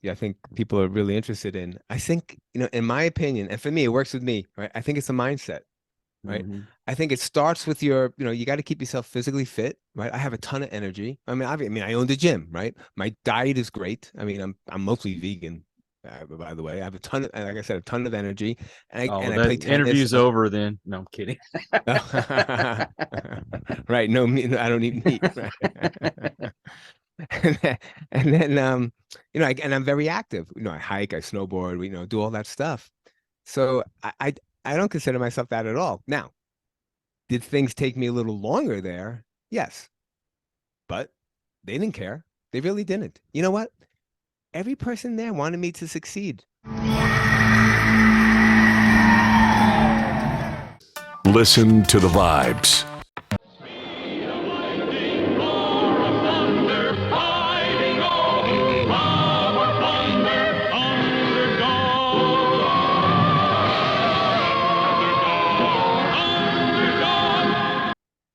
yeah, I think people are really interested in. I think, in my opinion, and for me, it works with me, right? I think it's a mindset, right? Hmm. I think it starts with you got to keep yourself physically fit, right? I have a ton of energy. I mean, I own the gym, right? My diet is great. I mean, I'm mostly vegan, by the way. I have a ton of, like I said, a ton of energy, and I Oh, and I that play tennis. interview's over then. No, I'm kidding. Right? No meat. I don't eat meat. Right? And then I'm very active. I hike, I snowboard, do all that stuff. So I don't consider myself that at all. Now, did things take me a little longer there? Yes, but they didn't care. They really didn't. You know what? Every person there wanted me to succeed. Listen to the vibes.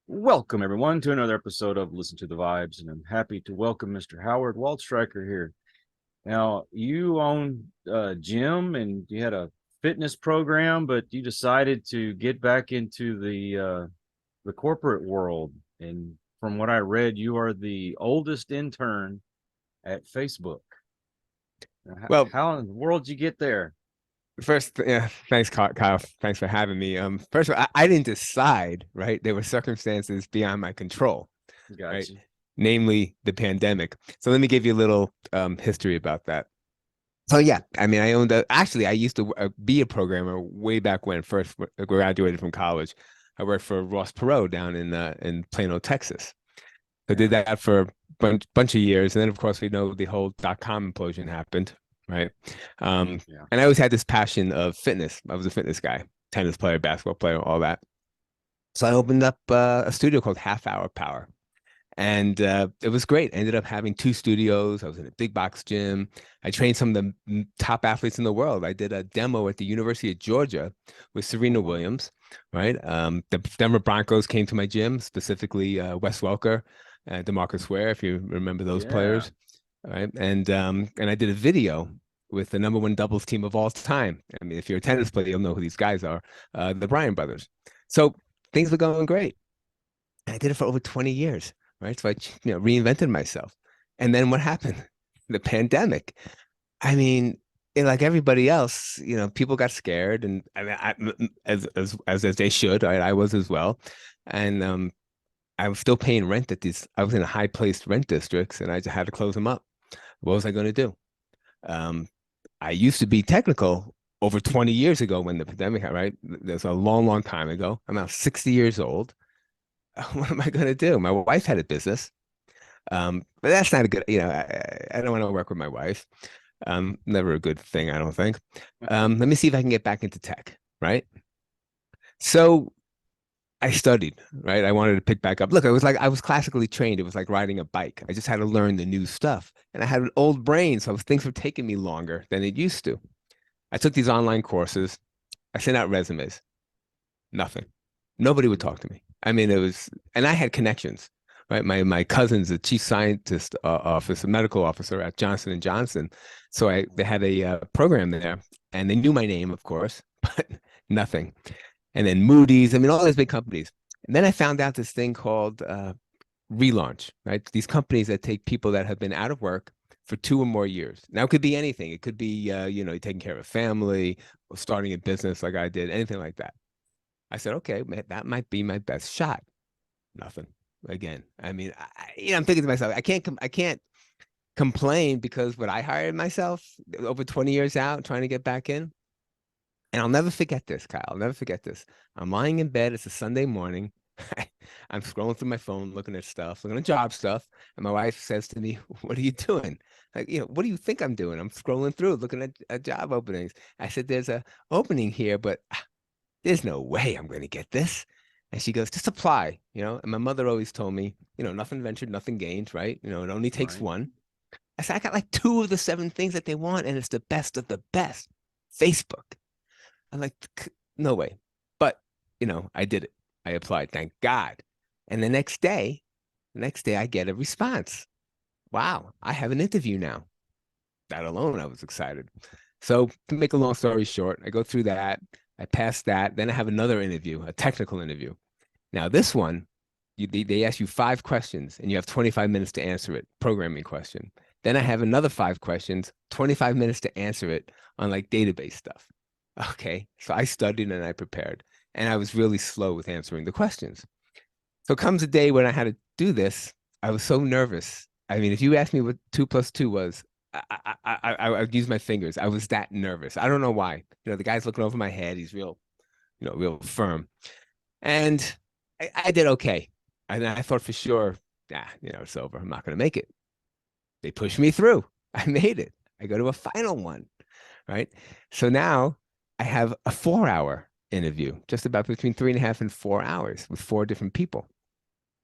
Welcome, everyone, to another episode of Listen to the Vibes, and I'm happy to welcome Mr. Howard Waldstreicher here. Now, you own a gym and you had a fitness program, but you decided to get back into the corporate world. And from what I read, you are the oldest intern at Facebook. Now, Well, how in the world did you get there? first, yeah, thanks, Kyle. Thanks for having me. First of all, I didn't decide, right? There were circumstances beyond my control, right? Gotcha. Namely the pandemic. So let me give you a little history about that. So yeah, I mean, actually, I used to be a programmer way back when first graduated from college. I worked for Ross Perot down in Plano, Texas. I did Yeah. that for a bunch of years, and then of course we know the whole .com implosion happened, right? Um, Yeah. and I always had this passion of fitness. I was a fitness guy, tennis player, basketball player, all that. So I opened up a studio called Half Hour Power, and it was great. I ended up having two studios. I was in a big box gym. I trained some of the top athletes in the world. I did a demo at the University of Georgia with Oh, Serena wow. Williams, right? The Denver Broncos came to my gym, specifically Wes Welker, DeMarcus Ware, if you remember those Yeah. players, right? And I did a video with the number one doubles team of all time. I mean, if you're a tennis player, you'll know who these guys are, the Bryan brothers. So things were going great. I did it for over 20 years, right? So I, reinvented myself. And then what happened? The pandemic. I mean, like everybody else, people got scared, and I mean, as they should, right? I was as well, and I was still paying rent at these. I was in a high placed rent districts, and I just had to close them up. What was I going to do? Um, I used to be technical over 20 years ago when the pandemic, right? That's a long, long time ago. I'm now 60 years old. What am I going to do? My wife had a business. But that's not a good, I don't want to work with my wife. Never a good thing, I don't think. Let me see if I can get back into tech, right? So I studied, right? I wanted to pick back up. Look, I was classically trained. It was like riding a bike. I just had to learn the new stuff. And I had an old brain, so things were taking me longer than it used to. I took these online courses. I sent out resumes. Nothing. Nobody would talk to me. I mean, and I had connections, right? My cousin's the chief scientist officer, medical officer at Johnson and Johnson. So they had a program there, and they knew my name, of course, but nothing. And then Moody's, I mean, all these big companies. And then I found out this thing called relaunch, right? These companies that take people that have been out of work for 2 or more years. Now it could be anything. It could be, taking care of a family or starting a business like I did, anything like that. I said, okay, man, that might be my best shot. Nothing. Again, I mean, I'm thinking to myself, I can't complain because what I hired myself over 20 years out, trying to get back in. And I'll never forget this, Kyle. I'll never forget this. I'm lying in bed. It's a Sunday morning. I'm scrolling through my phone, looking at stuff, looking at job stuff. And my wife says to me, "What are you doing? Like, what do you think I'm doing? I'm scrolling through, looking at job openings." I said, "There's a opening here, but there's no way I'm going to get this." And she goes, "Just apply, And my mother always told me, nothing ventured, nothing gained, right? It only takes Right. one. I said, I got like two of the seven things that they want, and it's the best of the best. Facebook. I'm like, no way. But, I did it. I applied, thank God. And the next day I get a response. Wow, I have an interview now. that alone, I was excited. So to make a long story short, I go through that. I pass that. Then I have another interview, a technical interview. Now, this one, they ask you 5 questions and you have 25 minutes to answer it, programming question. Then I have another 5 questions, 25 minutes to answer it on like database stuff. Okay. So I studied and I prepared, and I was really slow with answering the questions. So comes a day when I had to do this. I was so nervous. I mean, if you asked me what 2 + 2 was, I would use my fingers. I was that nervous. I don't know why. The guy's looking over my head. He's real, real firm. And I did okay. And I thought for sure, it's over. I'm not going to make it. They pushed me through. I made it. I go to a final one, right? So now I have a 4-hour interview, just about between 3.5 and 4 hours with 4 different people,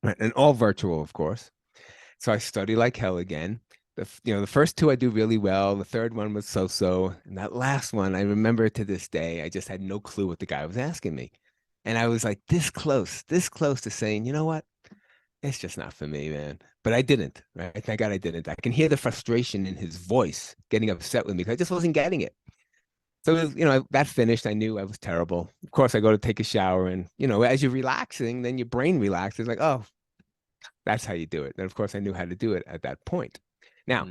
right? And all virtual, of course. So I study like hell again. The first 2 I do really well. The third one was so-so. And that last one, I remember to this day, I just had no clue what the guy was asking me. And I was like this close to saying, you know what? It's just not for me, man. But I didn't, right? Thank God I didn't. I can hear the frustration in his voice, getting upset with me because I just wasn't getting it. So, that finished. I knew I was terrible. Of course, I go to take a shower, and, as you're relaxing, then your brain relaxes like, oh, that's how you do it. And of course, I knew how to do it at that point. Now,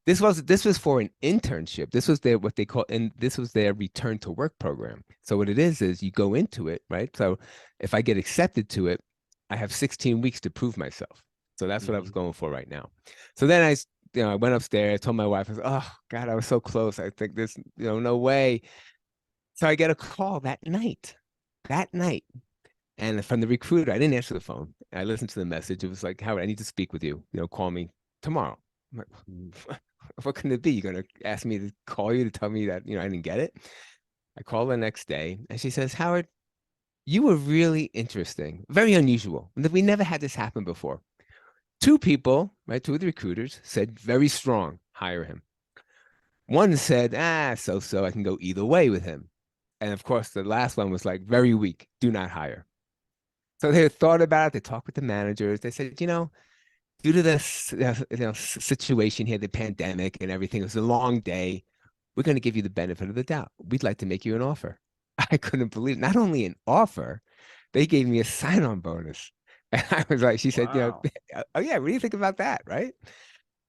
this was for an internship. This was their, what they call, and this was their return to work program. So what it is you go into it, right? So if I get accepted to it, I have 16 weeks to prove myself. So that's what I was going for right now. So then I went upstairs, told my wife, I was, oh God, I was so close. I think this, no way. So I get a call that night. And from the recruiter, I didn't answer the phone. I listened to the message. It was like, Howard, I need to speak with you. Call me tomorrow. I'm like, what can it be? You're going to ask me to call you to tell me that, I didn't get it? I call the next day and she says, Howard, you were really interesting. Very unusual. We never had this happen before. 2 people, right? 2 of the recruiters said, very strong, hire him. One said, so, I can go either way with him. And of course, the last one was like, very weak, do not hire. So they thought about it. They talked with the managers. They said, due to this situation here, the pandemic and everything, it was a long day. We're going to give you the benefit of the doubt. We'd like to make you an offer. I couldn't believe it. Not only an offer, they gave me a sign-on bonus. And I was like, she said, Wow. oh yeah, what do you think about that? Right.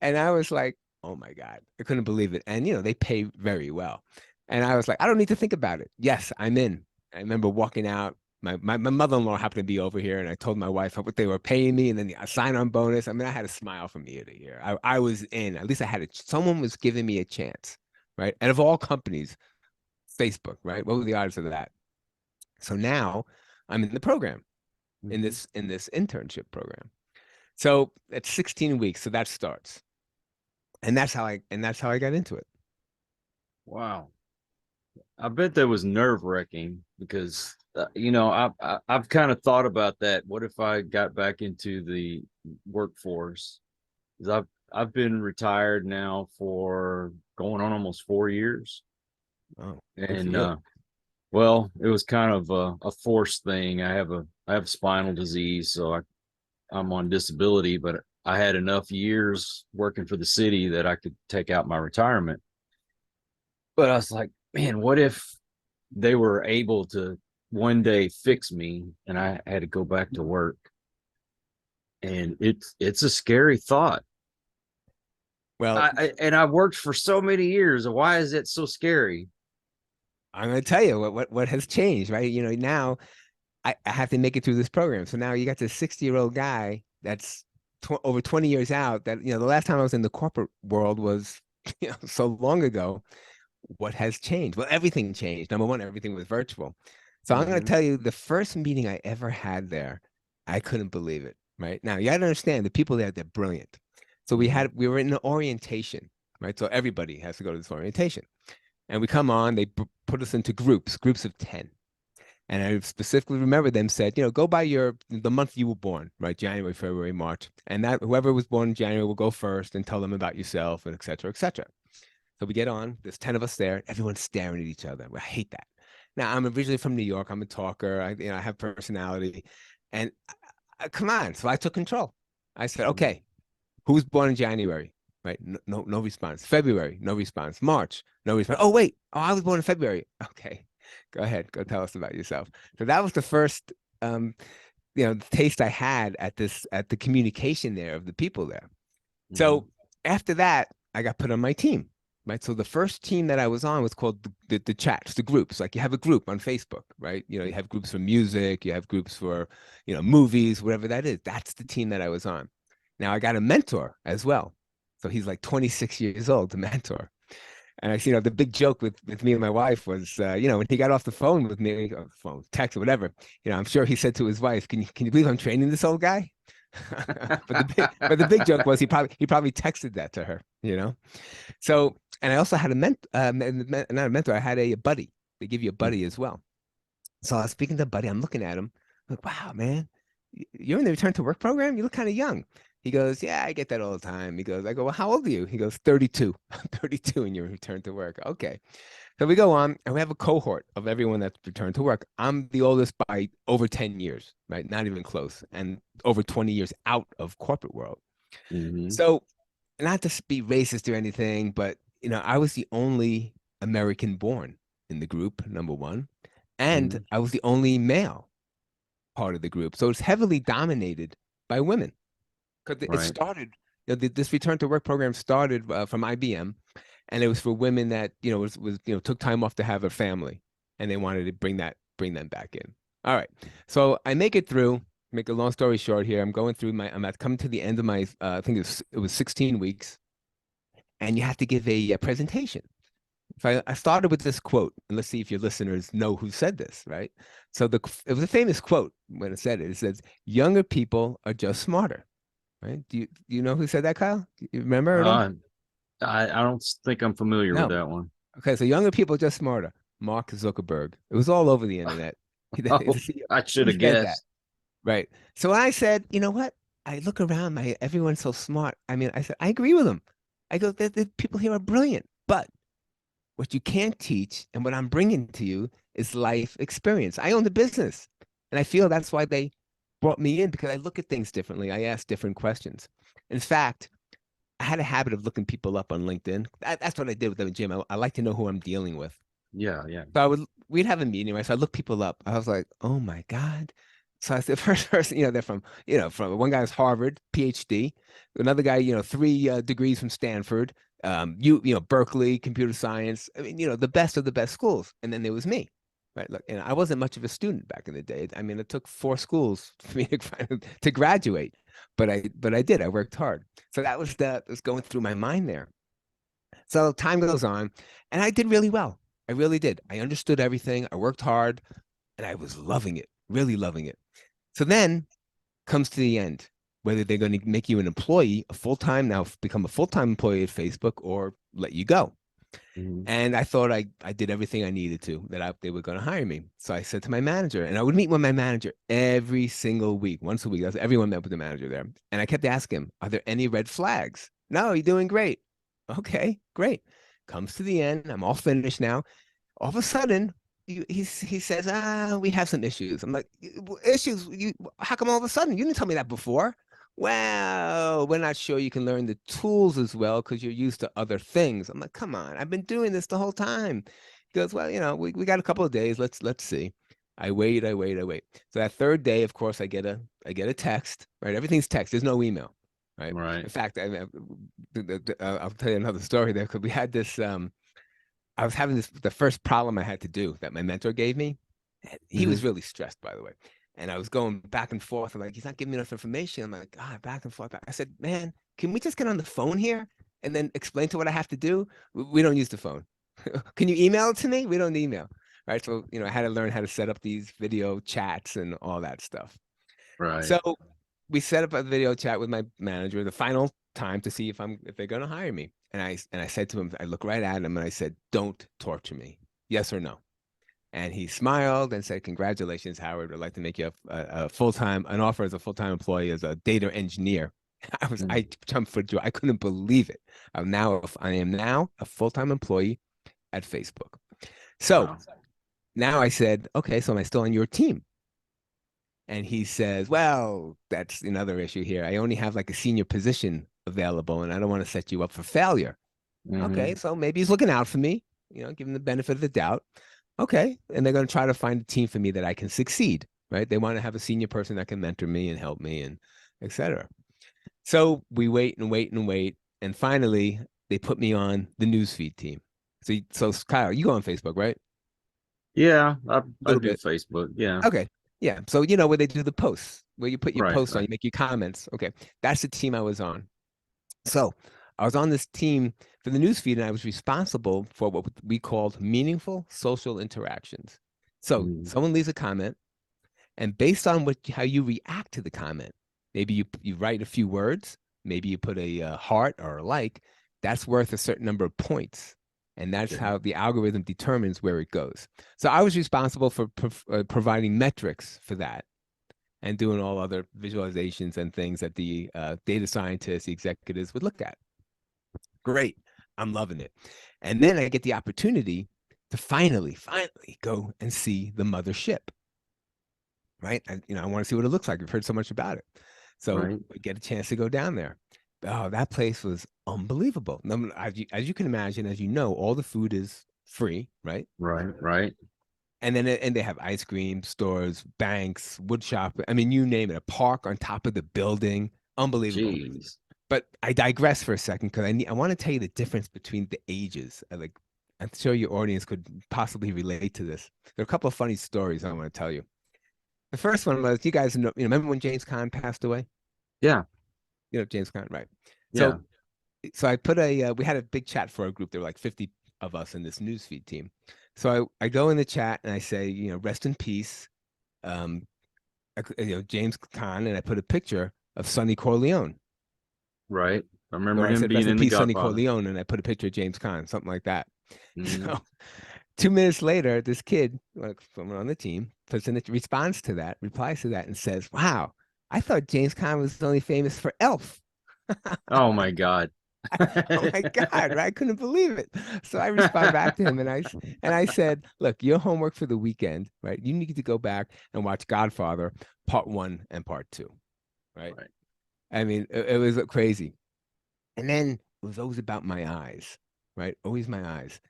And I was like, oh my God, I couldn't believe it. And, they pay very well. And I was like, I don't need to think about it. Yes, I'm in. I remember walking out. My mother-in-law happened to be over here, and I told my wife what they were paying me, and then the sign-on bonus. I mean, I had a smile from ear to ear. I was in. At least I had someone was giving me a chance, right? And of all companies, Facebook, right? What were the odds of that? So now I'm in the program, in this internship program. So it's 16 weeks. So that starts, and that's how I got into it. Wow. I bet that was nerve-wracking because I've kind of thought about that. What if I got back into the workforce? Because I've been retired now for going on almost 4 years. Oh, and well, it was kind of a forced thing. I have spinal disease, so I'm on disability, but I had enough years working for the city that I could take out my retirement. But I was like, man, what if they were able to one day fix me and I had to go back to work? And it's a scary thought. well, I worked for so many years. Why is it so scary? I'm going to tell you what has changed, right? Now I have to make it through this program. So now you got this 60-year-old guy that's over 20 years out that, the last time I was in the corporate world was, so long ago. What has changed? Well, everything changed. Number one, everything was virtual. So I'm going to tell you the first meeting I ever had there, I couldn't believe it, right? Now, you got to understand the people there, they're brilliant. So we were in an orientation, right? So everybody has to go to this orientation. And we come on, they put us into groups of 10. And I specifically remember them said, go by the month you were born, right? January, February, March. And that whoever was born in January will go first and tell them about yourself and et cetera, et cetera. So we get on, there's 10 of us there, everyone's staring at each other. I hate that. Now, I'm originally from New York. I'm a talker. I have personality. And come on. So I took control. I said, okay, who's born in January? right? No response. February, no response. March, no response. Oh, wait. Oh, I was born in February. Okay. Go ahead. Go tell us about yourself. So that was the first taste I had at the communication there of the people there. Mhm. So after that, I got put on my team, right? So the first team that I was on was called the chats, the groups. Like you have a group on Facebook, right? You have groups for music, you have groups for, movies, whatever that is. That's the team that I was on. Now I got a mentor as well. So he's like 26 years old, the mentor. And the big joke with me and my wife was, when he got off the phone with me, or phone, text, or whatever, I'm sure he said to his wife, "Can you believe I'm training this old guy?" but the big joke was he probably texted that to her. So, and I also had not a mentor, I had a buddy. They give you a buddy as well. So I was speaking to a buddy, I'm looking at him, I'm like, wow, man, you're in the return to work program? You look kind of young. He goes, yeah, I get that all the time. I go, well, how old are you? He goes, 32. 32 and you're returned to work. Okay. So we go on and we have a cohort of everyone that's returned to work. I'm the oldest by over 10 years, right? Not even close. And over 20 years out of corporate world. Mhm. So not to be racist or anything, but I was the only American born in the group, number one. And Mhm. I was the only male part of the group. So it's heavily dominated by women. Because it Right. started, this return to work program started from IBM, and it was for women that took time off to have a family, and they wanted to bring them back in. All right, so I make it through. Make a long story short here. I'm at coming to the end of my I think it was 16 weeks, and you have to give a presentation. So I started with this quote, and let's see if your listeners know who said this, right? So it was a famous quote when it said it. It says, "Younger people are just smarter." Right? Do you know who said that, Kyle? Do you remember it all? Uh, I don't think I'm familiar with No. that one. Okay, so younger people are just smarter. Mark Zuckerberg. It was all over the internet. Oh, I should Who have said that? guessed. Right. So I said, you know what? I look around, everyone's so smart. I mean, I said, I agree with them. I go, the people here are brilliant, but what you can't teach and what I'm bringing to you is life experience. I own the business, and I feel that's why they brought me in because I look at things differently. I ask different questions. In fact, I had a habit of looking people up on LinkedIn. That's what I did with the gym. I like to know who I'm dealing with. Yeah, yeah. So we'd have a meeting, right? So I look people up. I was like, oh my God. So I said, first person, they're from one guy's Harvard, PhD, another guy, three degrees from Stanford, Berkeley, computer science. I mean, the best of the best schools. And then there was me, right? Look, and I wasn't much of a student back in the day. I mean, it took 4 schools for me to graduate, but I did. I worked hard. So that was going through my mind there. So time goes on, and I did really well. I really did. I understood everything. I worked hard, and I was loving it, really loving it. So then comes to the end, whether they're going to make you an employee, become a full-time employee at Facebook, or let you go. Mhm. And I thought I did everything I needed to, they were going to hire me. So I said to my manager, and I would meet with my manager every single week, once a week. Everyone met with the manager there. And I kept asking him, are there any red flags? No, you're doing great. Okay, great. Comes to the end. I'm all finished now. All of a sudden, he says, we have some issues. I'm like, issues? How come all of a sudden? You didn't tell me that before. Well, we're not sure you can learn the tools as well because you're used to other things. I'm like, come on, I've been doing this the whole time. He goes, well, we got a couple of days. Let's see. I wait. So that third day, of course, I get a text, right? Everything's text. There's no email, right? Right. In fact, I'll tell you another story there because we had this. I was having the first problem I had to do that my mentor gave me. He Mhm. was really stressed, by the way. And I was going back and forth. I'm like, he's not giving me enough information. I'm like, back and forth. I said, man, can we just get on the phone here and then explain to what I have to do? We don't use the phone. Can you email it to me? We don't email. Right. So, I had to learn how to set up these video chats and all that stuff. Right. So we set up a video chat with my manager the final time to see if they're going to hire me. And I said to him, I looked right at him and I said, don't torture me. Yes or no? And he smiled and said, congratulations, Howard. I'd like to make you an offer as a full-time employee as a data engineer. Mhm. I jumped for joy. I couldn't believe it. I am now a full-time employee at Facebook. So Wow. now I said, okay, so am I still on your team? And he says, well, that's another issue here. I only have like a senior position available, and I don't want to set you up for failure. Okay, so maybe he's looking out for me, give him the benefit of the doubt. Okay, and they're going to try to find a team for me that I can succeed, right? They want to have a senior person that can mentor me and help me and etc. So we wait and wait and wait, and finally they put me on the newsfeed team. So Kyle, you go on Facebook, right? Yeah, I Little do bit. Facebook. Yeah. Okay. Yeah. So where they do the posts, where you put your Right. posts on, you make your comments. Okay. That's the team I was on. So I was on this team for the newsfeed, and I was responsible for what we called meaningful social interactions. So someone leaves a comment, and based on how you react to the comment, maybe you write a few words, maybe you put a heart or a like, that's worth a certain number of points. And that's how the algorithm determines where it goes. So I was responsible for providing metrics for that and doing all other visualizations and things that the data scientists, the executives would look at. Great. I'm loving it. And then I get the opportunity to finally go and see the mothership. Right. I want to see what it looks like. I've heard so much about it. So we get a chance to go down there. Oh, that place was unbelievable. As you can imagine, as you know, all the food is free, right? Right. And then they have ice cream stores, banks, wood shop. I mean, you name it, a park on top of the building. Unbelievable. Jeez. But I digress for a second because I want to tell you the difference between the ages. I'm sure your audience could possibly relate to this. There are a couple of funny stories I want to tell you. The first one was, you guys know, remember when James Caan passed away? Yeah. James Caan, right? Yeah. So I put we had a big chat for our group. There were like 50 of us in this newsfeed team. So I go in the chat and I say, rest in peace, James Caan, and I put a picture of Sonny Corleone. Right. I remember Or I him said, being rest in in The peace, Sonny Godfather. Corleone, and I put a picture of James Caan, something like that. So 2 minutes later, this kid, someone on the team, replies to that and says, wow, I thought James Caan was only famous for Elf. Oh my God. Oh my God, right? I couldn't believe it. So I respond back to him and I said, look, your homework for the weekend, right? You need to go back and watch Godfather Part 1 and Part 2. Right. I mean, it was crazy. And then it was always about my eyes, right? Always my eyes.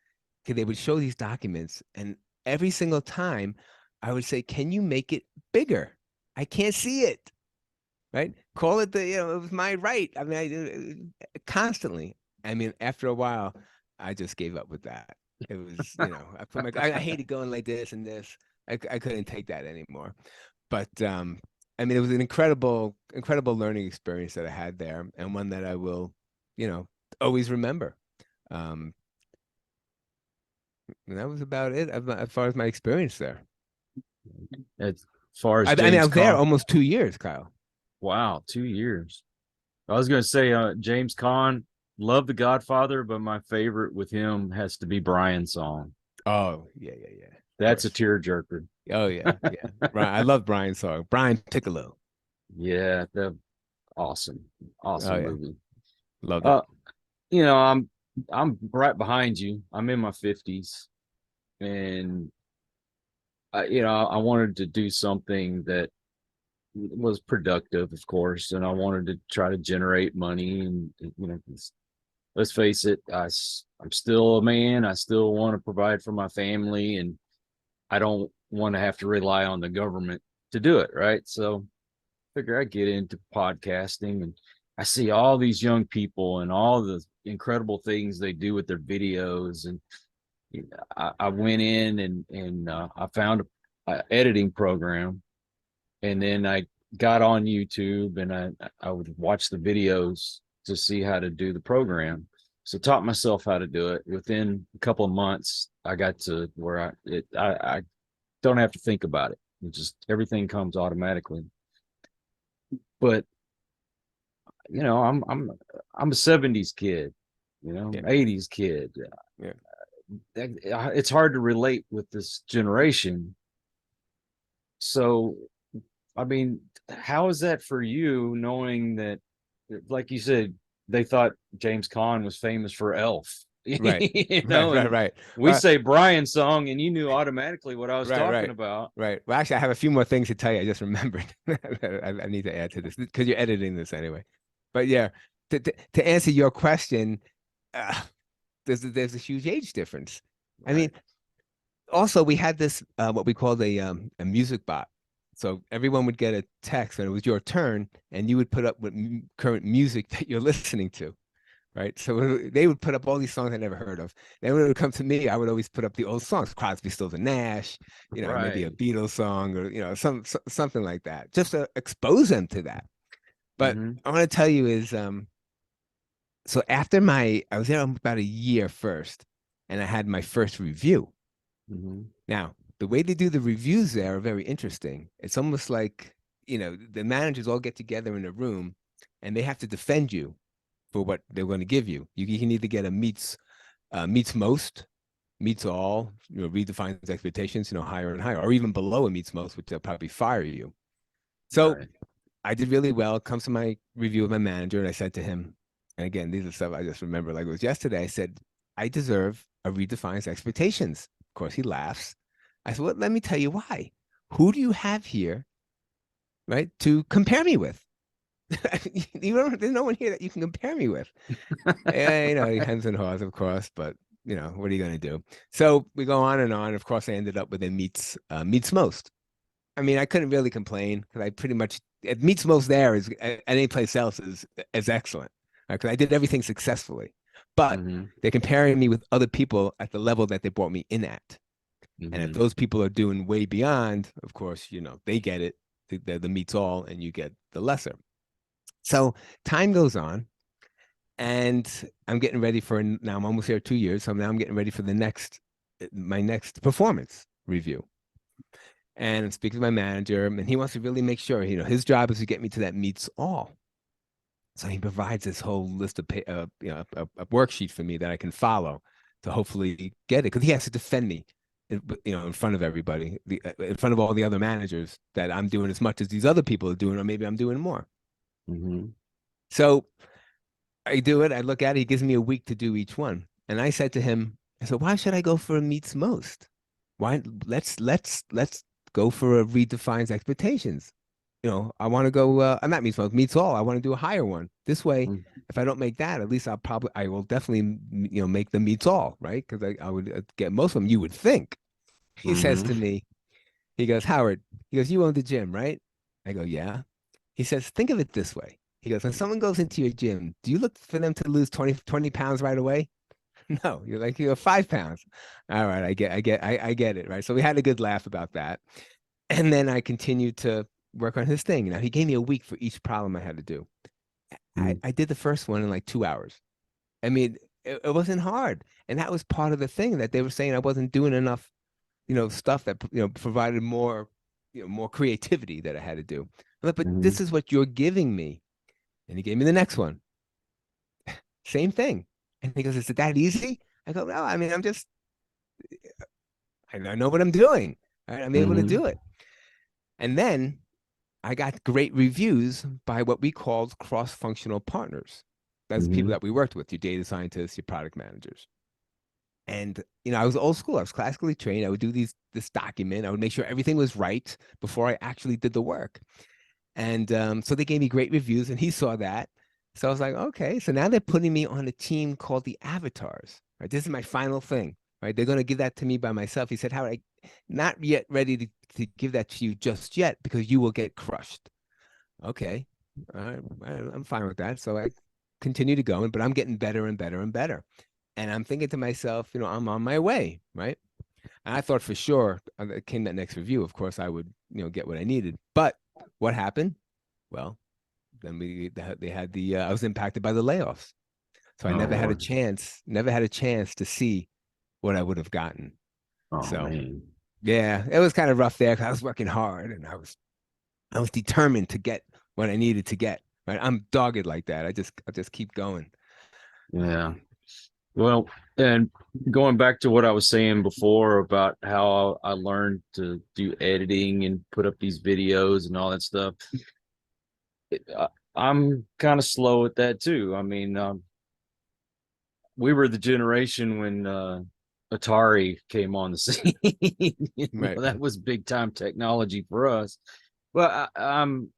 Because they would show these documents, and every single time I would say, can you make it bigger? I can't see it. Right? Call it it was my right. I mean, constantly. I mean, after a while, I just gave up with that. It was, I hated going like this and this. I couldn't take that anymore. But I mean, it was an incredible learning experience that I had there, and one that I will, always remember. And that was about it as far as my experience there. As far as I mean, I was there Caan, almost 2 years, Kyle. wow, 2 years. I was going to say James Caan, love The Godfather, but my favorite with him has to be Brian's song. Oh, yeah. That's a tearjerker. Oh, yeah. Brian, I love Brian's song. Brian Piccolo. Yeah, the awesome movie. Love it. I'm right behind you. I'm in my 50s, and I wanted to do something that was productive, of course, and I wanted to try to generate money. And let's face it, I'm still a man. I still want to provide for my family, and I don't want to have to rely on the government to do it, right? So I figure I get into podcasting, and I see all these young people and all the incredible things they do with their videos. And I went in and I found an editing program, and then I got on YouTube and I would watch the videos to see how to do the program. So taught myself how to do it. Within a couple of months, I got to where I don't have to think about it. It just everything comes automatically. But I'm a 70s kid, 80s kid. Yeah. It's hard to relate with this generation. So, I mean, how is that for you, knowing that, like you said, they thought James Caan was famous for Elf? Right. Right. We say Brian's song, and you knew automatically what I was talking about. Right. Well, actually, I have a few more things to tell you. I just remembered. I need to add to this because you're editing this anyway. But yeah, to answer your question, uh, there's a huge age difference. I Right. mean, also we had this what we called a music bot. So everyone would get a text and it was your turn, and you would put up what current music that you're listening to, right? So they would put up all these songs I never heard of. Then when it would come to me, I would always put up the old songs, Crosby, Stills and Nash, maybe a Right. Beatles song or something like that, just to expose them to that. But Mm-hmm. I want to tell you is so after I was there about a year first, and I had my first review. Mm-hmm. Now, the way they do the reviews there are very interesting. It's almost like, the managers all get together in a room and they have to defend you for what they're going to give you. You can either get a meets most, meets all, redefines expectations, higher and higher, or even below a meets most, which they'll probably fire you. So Right. I did really well. It comes to my review with my manager, and I said to him, and again, these are stuff I just remember like it was yesterday. I said, I deserve a redefines expectations. Of course, he laughs. I said, well, let me tell you why. Who do you have here, right, to compare me with? There's no one here that you can compare me with. Hems and haws, of course, but what are you going to do? So we go on and on. Of course, I ended up with a meets most. I mean, I couldn't really complain because I pretty much it meets most there is at any place else is excellent because I did everything successfully. But Mm-hmm. they're comparing me with other people at the level that they brought me in at. And if Mm-hmm. those people are doing way beyond, of course, they get it. They're the meets all, and you get the lesser. So time goes on, and I'm getting ready for now. I'm almost here 2 years, so now I'm getting ready for my next performance review. And I'm speaking to my manager, and he wants to really make sure, his job is to get me to that meets all. So he provides this whole list of, a worksheet for me that I can follow to hopefully get it, because he has to defend me, in front of everybody, in front of all the other managers, that I'm doing as much as these other people are doing, or maybe I'm doing more. Mm-hmm. So I do it. I look at it. He gives me a week to do each one, and I said to him, I said, why should I go for a meets most? Why let's go for a redefines expectations. I want to go. I'm not meets most, meets all. I want to do a higher one. This way, if I don't make that, at least I will definitely, make the meets all, right? Because I would get most of them. You would think. He says Mm-hmm. to me, he goes, Howard. He goes, you own the gym, right? I go, yeah. He says, think of it this way. He goes, when someone goes into your gym, do you look for them to lose 20 pounds right away? No, you're 5 pounds. All right, I get it, right? So we had a good laugh about that. And then I continued to work on his thing. Now he gave me a week for each problem I had to do. I did the first one in like 2 hours. I mean, it wasn't hard. And that was part of the thing that they were saying I wasn't doing enough, stuff that, provided more, more creativity that I had to do. I'm like, but Mm-hmm. this is what you're giving me. And he gave me the next one. Same thing. And he goes, is it that easy? I go, no, I mean, I know what I'm doing. Right? I'm able to Mm-hmm. do it. And then I got great reviews by what we called cross-functional partners. That's people Mm-hmm. that we worked with, your data scientists, your product managers. And I was old school. I was classically trained. I would do this document. I would make sure everything was right before I actually did the work. And so they gave me great reviews, and he saw that. So I was like, okay. So now they're putting me on a team called the Avatars. Right, this is my final thing. Right, they're going to give that to me by myself. He said, Howard, not yet ready to give that to you just yet because you will get crushed. Okay, all right, I'm fine with that. So I continue to go, but I'm getting better and better and better. And I'm thinking to myself, I'm on my way, right? And I thought for sure, it came that next review, of course, I would, get what I needed. But what happened? Well, then they had I was impacted by the layoffs. So I Oh Lord. never had a chance to see what I would have gotten. Oh So man. yeah, it was kind of rough there because I was working hard and I was determined to get what I needed to get. Right, I'm dogged like that. I just keep going. Yeah. Well, and going back to what I was saying before about how I learned to do editing and put up these videos and all that stuff, I'm kind of slow at that too. I mean, we were the generation when Atari came on the scene. Right. That was big time technology for us. But I'm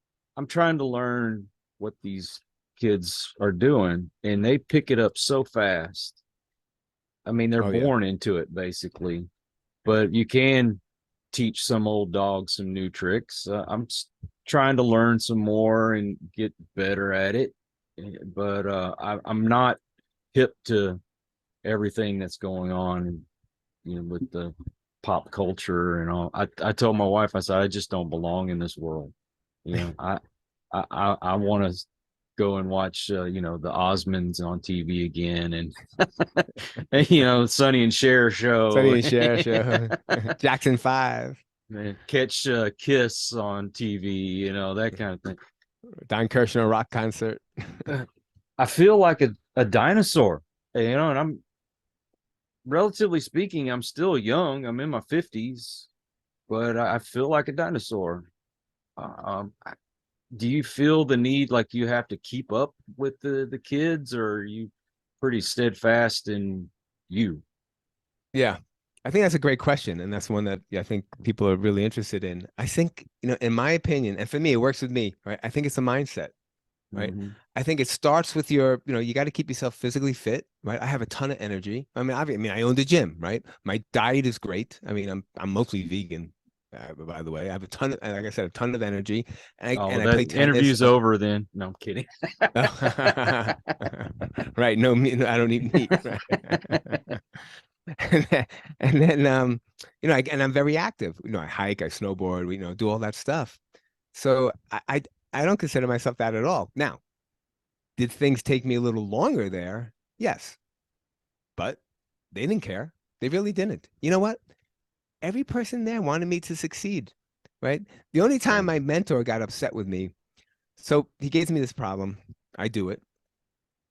trying to learn what these kids are doing, and they pick it up so fast. I mean, they're Oh yeah. born into it basically, but you can teach some old dog some new tricks. I'm trying to learn some more and get better at it, but I'm not hip to everything that's going on, with the pop culture and all. I told my wife, I said, I just don't belong in this world. I want to go and watch, the Osmonds on TV again, and Sonny and Cher Sonny show, and Cher show. Jackson 5. and catch Kiss on TV, that kind of thing. Don Kirshner rock concert. I feel like a dinosaur, and I'm relatively speaking, I'm still young. I'm in my 50s, but I feel like a dinosaur. Do you feel the need like you have to keep up with the kids, or are you pretty steadfast in you? Yeah. I think that's a great question. And that's one that I think people are really interested in. I think, in my opinion, and for me, it works with me, right? I think it's a mindset, right? Mm-hmm. I think it starts with you got to keep yourself physically fit, right? I have a ton of energy. I own the gym, right? My diet is great. I'm mostly vegan, by the way. I have a ton of, like I said, a ton of energy, Oh, and I play that tennis. interview's over then. No, I'm kidding. Right. No meat. I don't eat meat. Right. And I'm very active. I hike, I snowboard, do all that stuff. So I don't consider myself that at all. Now, did things take me a little longer there? Yes, but they didn't care. They really didn't. You know what? Every person there wanted me to succeed, right? The only Yeah. time my mentor got upset with me, so he gives me this problem. I do it.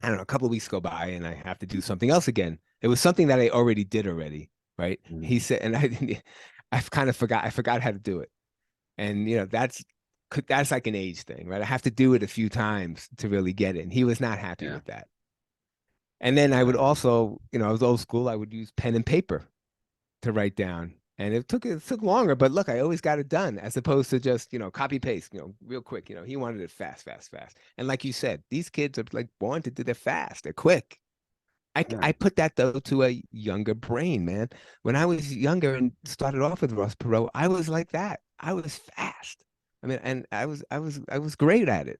I don't know, a couple of weeks go by and I have to do something else again. It was something that I already did already, right? Mhm. He said, and I've kind of forgot, I forgot how to do it. And that's like an age thing, right? I have to do it a few times to really get it. And he was not happy Yeah. with that. And then I would Yeah. also, I was old school. I would use pen and paper to write down. And it took longer, but look, I always got it done as opposed to just, copy paste, real quick. He wanted it fast, fast, fast. And like you said, these kids are like born to do it fast. They're quick. Yeah. I put that though to a younger brain, man. When I was younger and started off with Ross Perot, I was like that. I was fast. And I was great at it.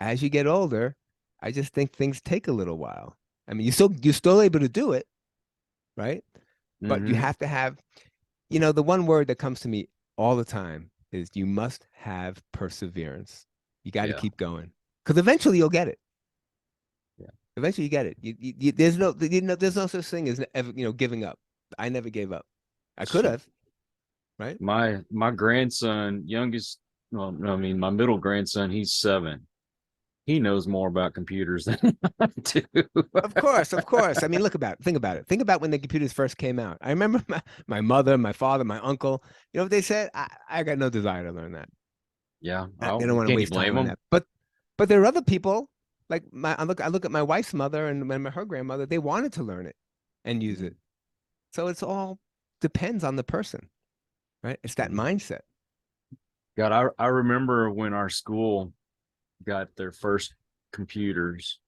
As you get older, I just think things take a little while. You're still able to do it, right? But you Mm-hmm. have to have, the one word that comes to me all the time is you must have perseverance. You got to Yeah. keep going because eventually you'll get it. Yeah. Eventually you get it. There's no such thing as ever, giving up. I never gave up. I could have, right? My grandson, youngest, well, no, I mean, my middle grandson, he's 7. He knows more about computers than I do. Of course, of course. Look about it. Think about it. Think about when the computers first came out. I remember my mother, my father, my uncle. You know what they said? I got no desire to learn that. Yeah. They Oh, don't want to can you waste blame time on him? that. But there are other people like I look at my wife's mother and her grandmother. They wanted to learn it and use it. So it's all depends on the person, right? It's that mindset. God, I remember when our school got their first computers,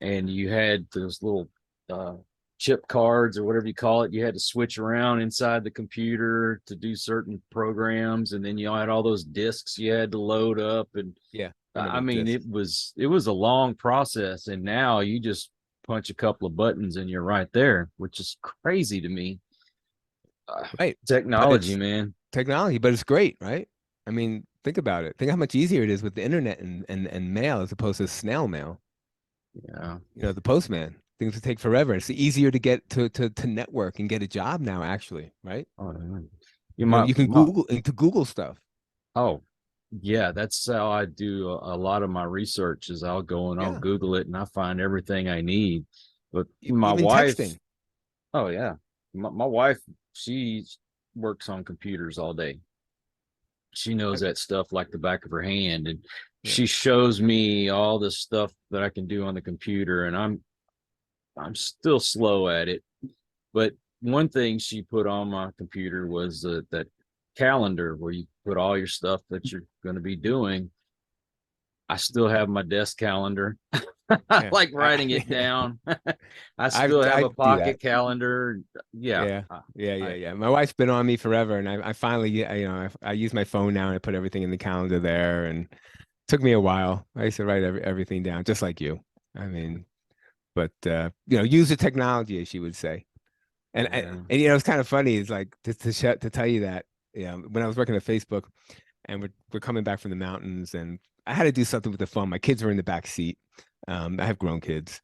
and you had those little uh, chip cards or whatever you call it. You had to switch around inside the computer to do certain programs, and then you had all those discs you had to load up. And Yeah, I I remember mean, this. it was a long process, and now you just punch a couple of buttons and you're right there, which is crazy to me. Right. But Technology, it's man. technology, but it's great, right? Think about it. Think how much easier it is with the internet and mail as opposed to snail mail. Yeah. The postman. Things would take forever. It's easier to get to network and get a job now, actually, right? Oh, yeah. You You can Google stuff. Oh, yeah, that's how I do a lot of my research is I'll go and I'll Yeah. Google it and I find everything I need. But my Even wife, texting. oh yeah, my wife, she works on computers all day. She knows I- that stuff like the back of her hand, and yeah. she shows me all the stuff that I can do on the computer, and I'm still slow at it. But one thing she put on my computer was that calendar where you put all your stuff that you're going to be doing. I still have my desk calendar. I Yeah, like writing it down. I I still have I a do that. pocket calendar. Yeah. Yeah, yeah, yeah, I yeah. My wife's been on me forever, and I finally, I use my phone now and I put everything in the calendar there. And it took me a while. I used to write everything down, just like you. I mean, but use the technology, as she would say. yeah. And it's kind of funny. It's like to tell you that, when I was working at Facebook, and we're coming back from the mountains, and I had to do something with the phone. My kids were in the back seat. I have grown kids.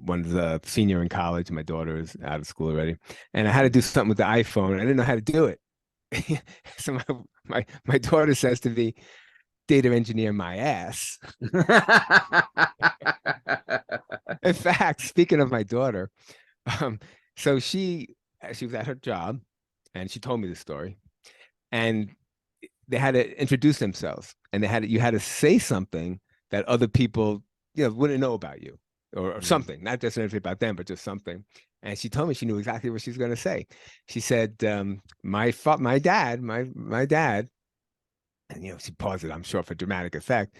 One's a senior in college. My daughter is out of school already, and I had to do something with the iPhone. I didn't know how to do it. So my daughter says to me, "Data engineer my ass." In fact, speaking of my daughter, um, so she was at her job, and she told me the story, and they had to introduce themselves, and you had to say something that other people wouldn't know about you, or Mhm. something, not just anything about them, but just something. And she told me she knew exactly what she was going to say. She said, my dad, and she paused it, I'm sure for dramatic effect,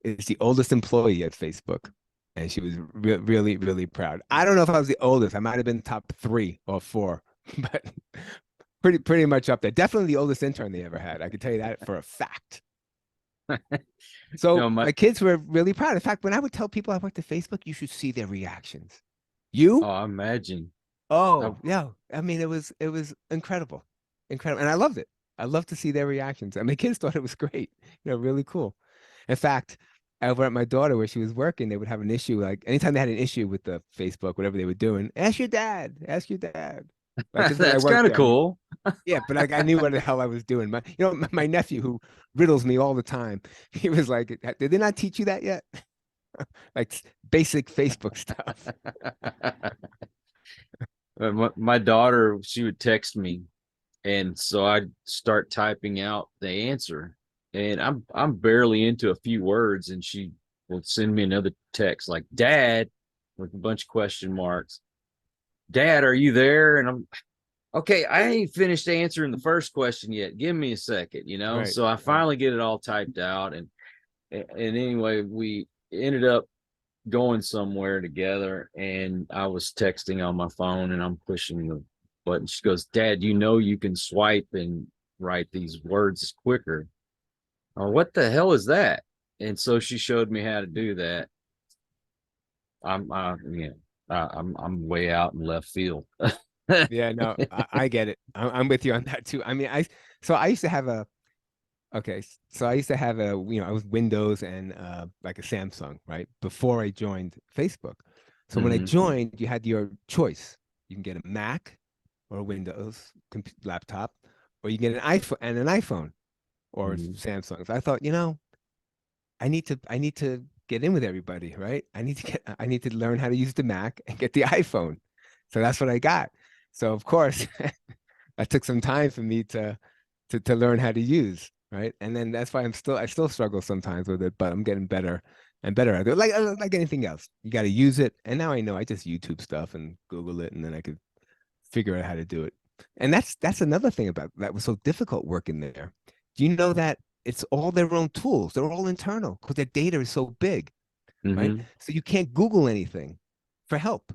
is the oldest employee at Facebook. And she was really, really proud. I don't know if I was the oldest. I might have been top 3 or 4, but pretty much up there. Definitely the oldest intern they ever had. I can tell you that for a fact. So No, my my kids were really proud. In fact, when I would tell people I worked at Facebook, you should see their reactions. oh, You? I imagine. I, Oh, yeah. I mean, it was incredible. Incredible. And I loved it. I loved to see their reactions. And my kids thought it was great, really cool. In fact, over at my daughter where she was working, they would have an issue. Like anytime they had an issue with the Facebook, whatever they were doing, ask your dad, ask your dad. Like this is when I that's worked kind of there. cool. Yeah, but like I knew what the hell I was doing. My nephew who riddles me all the time, he was like, "Did they not teach you that yet?" Like basic Facebook stuff. My daughter, she would text me, and so I'd start typing out the answer, and I'm barely into a few words, and she would send me another text like "Dad" with a bunch of question marks. "Dad, are you there?" And I'm okay. I ain't finished answering the first question yet. Give me a second, Right, So I right. finally get it all typed out, and anyway, we ended up going somewhere together, and I was texting on my phone, and I'm pushing the button. She goes, "Dad, you can swipe and write these words quicker." Oh, what the hell is that? And so she showed me how to do that. I'm way out in left field. Yeah, no, I get it. I'm with you on that too. I mean, I used to have a okay, so I used to have I was Windows and like a Samsung, right? Before I joined Facebook. So when I Mhm, joined, you had your choice. You can get a Mac or a Windows laptop, or you get an iPhone or mhm, Samsung. So I thought, I need to get in with everybody, right? I need to learn how to use the Mac and get the iPhone. So that's what I got. So of course, that took some time for me to learn how to use, right? And then that's why I still struggle sometimes with it, but I'm getting better and better at it. Like anything else, you got to use it. And now I know I just YouTube stuff and Google it, and then I could figure out how to do it. And that's another thing about that was so difficult working there. Do you know that it's all their own tools? They're all internal because their data is so big, right? mhm. So you can't Google anything for help,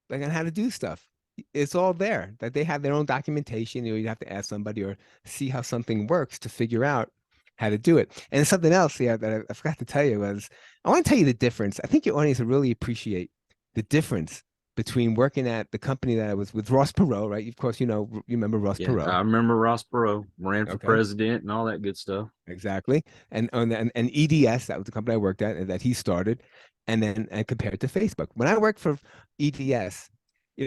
like on how to do stuff. It's all there that they have their own documentation. You have to ask somebody or see how something works to figure out how to do it. And something else, yeah, that I forgot to tell you was I want to tell you the difference. I think your audience will really appreciate the difference between working at the company that I was with Ross Perot, right? Of course, you remember Ross Yeah, Perot. I remember Ross Perot ran for Okay, president and all that good stuff. exactly. And EDS, that was the company I worked at and that he started, and compared to Facebook. When I worked for EDS,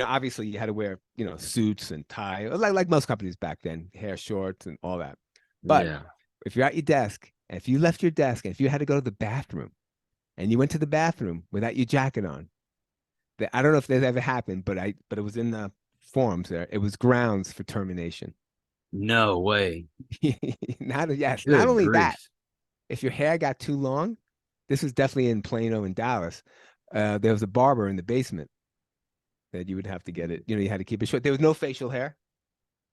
obviously you had to wear, suits and tie, like most companies back then, hair shorts and all that. But Yeah. if you're at your desk, and if you left your desk, and if you had to go to the bathroom, and you went to the bathroom without your jacket on, I don't know if that ever happened, but it was in the forms there. It was grounds for termination. No way. Not Good only that, grief. if your hair got too long, this was definitely in Plano and Dallas. There was a barber in the basement that you would have to get it. You had to keep it short. There was no facial hair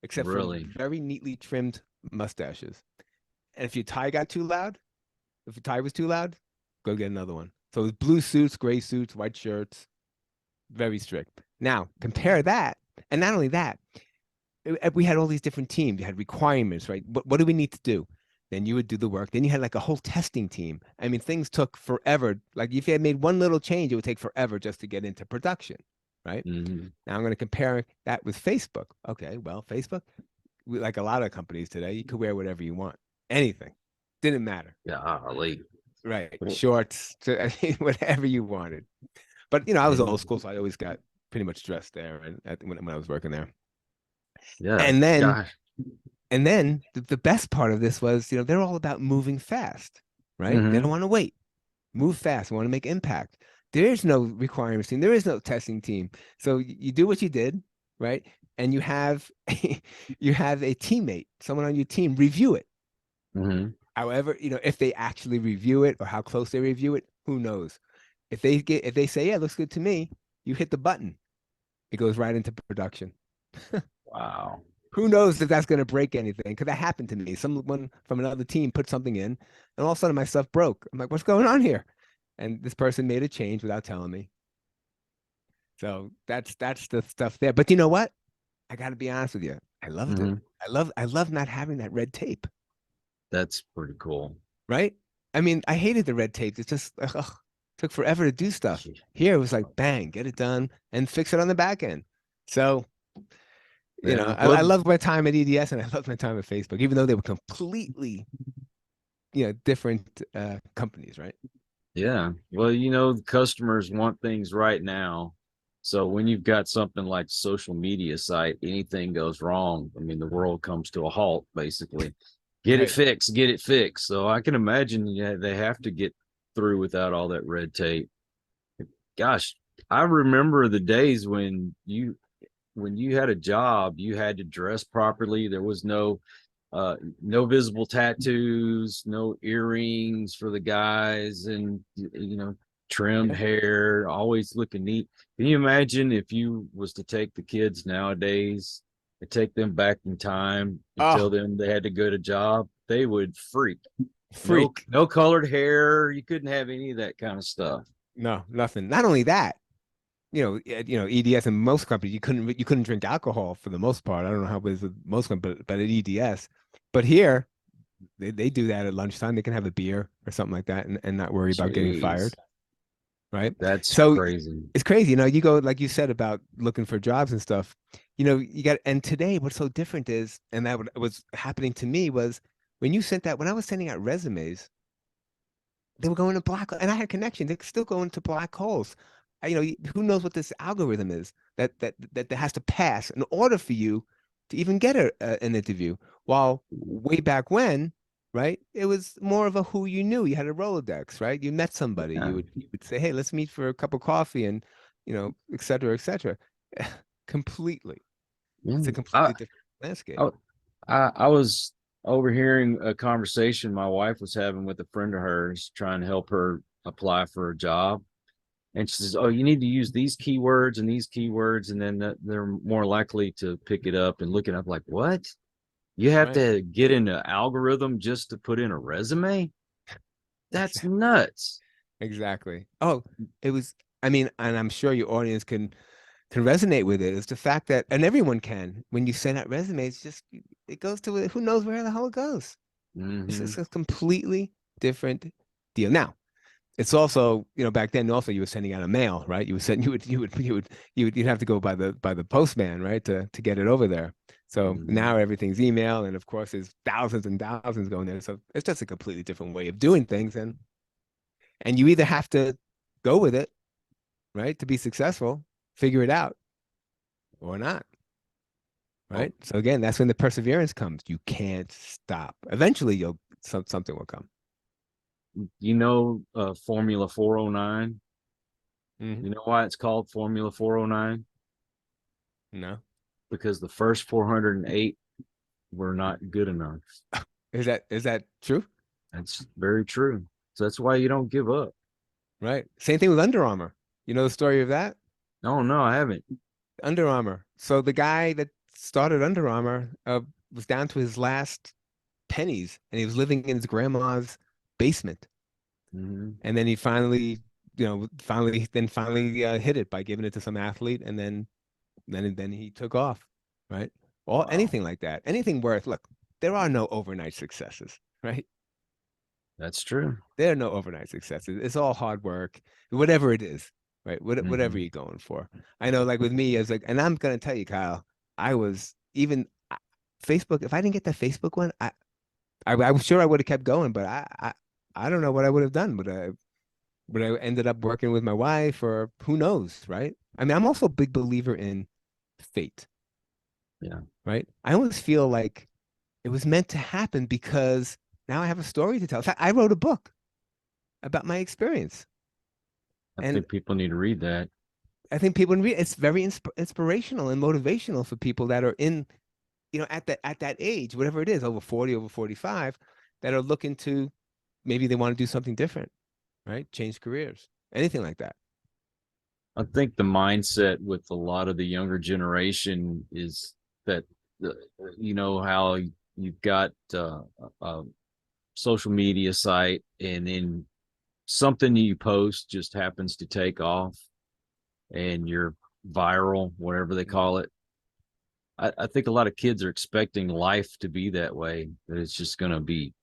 except for Really? very neatly trimmed mustaches. And if your tie got too loud, If the tie was too loud, go get another one. So it was blue suits, gray suits, white shirts, very strict. Now compare that, and not only that, we had all these different teams. You had requirements, right? What do we need to do? Then you would do the work. Then you had like a whole testing team. I mean, things took forever. Like if you had made one little change, it would take forever just to get into production, right? Mm-hmm. Now I'm going to compare that with Facebook. Okay, well, Facebook, like a lot of companies today, you could wear whatever you want, anything, didn't matter, Golly. right? Shorts, I mean, whatever you wanted. But I was old school, so I always got pretty much dressed there, and when I was working there. Yeah. And then Gosh. the best part of this was, they're all about moving fast, right? They Mm-hmm. don't want to wait. Move fast. Want to make impact. There is no requirements team. There is no testing team. So you do what you did, right? And you have you have a teammate, someone on your team, review it. Mm-hmm. However, if they actually review it or how close they review it, who knows? If they say, yeah, looks good to me, you hit the button. It goes right into production. Wow. Who knows if that's going to break anything? Because that happened to me. Someone from another team put something in, and all of a sudden my stuff broke. I'm like, what's going on here? And this person made a change without telling me. So that's the stuff there. But you know what? I got to be honest with you. I loved it. Mm-hmm. I love not having that red tape. That's pretty cool. Right? I mean, I hated the red tape. It's just took forever to do stuff. Here it was like, bang, get it done and fix it on the back end. So Yeah. I love my time at EDS and I love my time at Facebook, even though they were completely, different companies, right? Yeah. Well, the customers want things right now. So when you've got something like social media site, anything goes wrong. I mean, the world comes to a halt, basically. Get it Right. fixed, get it fixed. So I can imagine they have to get through without all that red tape. Gosh, I remember the days when you had a job, you had to dress properly. There was no visible tattoos, no earrings for the guys, and trimmed Yeah. hair, always looking neat. Can you imagine if you was to take the kids nowadays and take them back in time and tell Oh, them they had to go to job? They would freak. freak. No colored hair. You couldn't have any of that kind of stuff. No, nothing. Not only that, EDS and most companies, you couldn't drink alcohol for the most part. I don't know how it is with most companies, but at EDS. But here, they do that at lunchtime. They can have a beer or something like that and not worry about getting fired. Jeez, Right. that's So crazy. it's crazy. You go, like you said about looking for jobs and stuff, you got, and today what's so different is, and that was happening to me was when I was sending out resumes, they were going to black, and I had connections. They're still going to black holes. Who knows what this algorithm is that has to pass in order for you to even get an interview. While way back when, right, it was more of a who you knew. You had a Rolodex, right? You met somebody. Yeah. You would say, hey, let's meet for a cup of coffee, and et cetera, et cetera. Completely, it's a completely different landscape. I was overhearing a conversation my wife was having with a friend of hers trying to help her apply for a job. And she says, oh, you need to use these keywords and these keywords, and then they're more likely to pick it up and look it up. Like, what? You have Right. to get in an algorithm just to put in a resume? That's nuts. Exactly. Oh, it was, I mean, and I'm sure your audience can resonate with it. It's the fact that, and everyone can, when you send out resumes, it goes to who knows where the hell it goes. It's Mm-hmm. just a completely different deal. Now, it's also, back then also you were sending out a mail, right? You'd have to go by the postman, right, to get it over there. So Mm-hmm. now everything's email, and of course there's thousands and thousands going there. So it's just a completely different way of doing things, and you either have to go with it, right, to be successful, figure it out, or not, right? Oh, So again, that's when the perseverance comes. You can't stop. Eventually, something will come. Formula 409. Mhm. You know why it's called Formula 409? No, Because the first 408 were not good enough. is that true? That's very true. So that's why you don't give up. Right. Same thing with Under Armour. You know the story of that? No, I haven't. Under Armour. So the guy that started Under Armour was down to his last pennies, and he was living in his grandma's basement. And then he finally, finally hit it by giving it to some athlete, and then he took off, right? Or Wow, anything like that, anything worth. Look, there are no overnight successes, right? that's true. There are no overnight successes. It's all hard work, whatever it is, right? Whatever Hmm. you're going for. I know, like with me, as like, and I'm gonna tell you, Kyle, I was even Facebook. If I didn't get that Facebook one, I'm sure I would have kept going, but I don't know what I would have done. Would I ended up working with my wife, or who knows, right? I mean, I'm also a big believer in fate, Yeah, right? I almost feel like it was meant to happen because now I have a story to tell. In fact, I wrote a book about my experience. I And think people need to read that. I think people can read it's very inspirational and motivational for people that are in, at that age, whatever it is, over 40, over 45, that are looking to, maybe they want to do something different, right? Change careers, anything like that. I think the mindset with a lot of the younger generation is that you know how you've got a social media site, and then something you post just happens to take off, and you're viral, whatever they Mhm. call it. I think a lot of kids are expecting life to be that way, that it's just going to be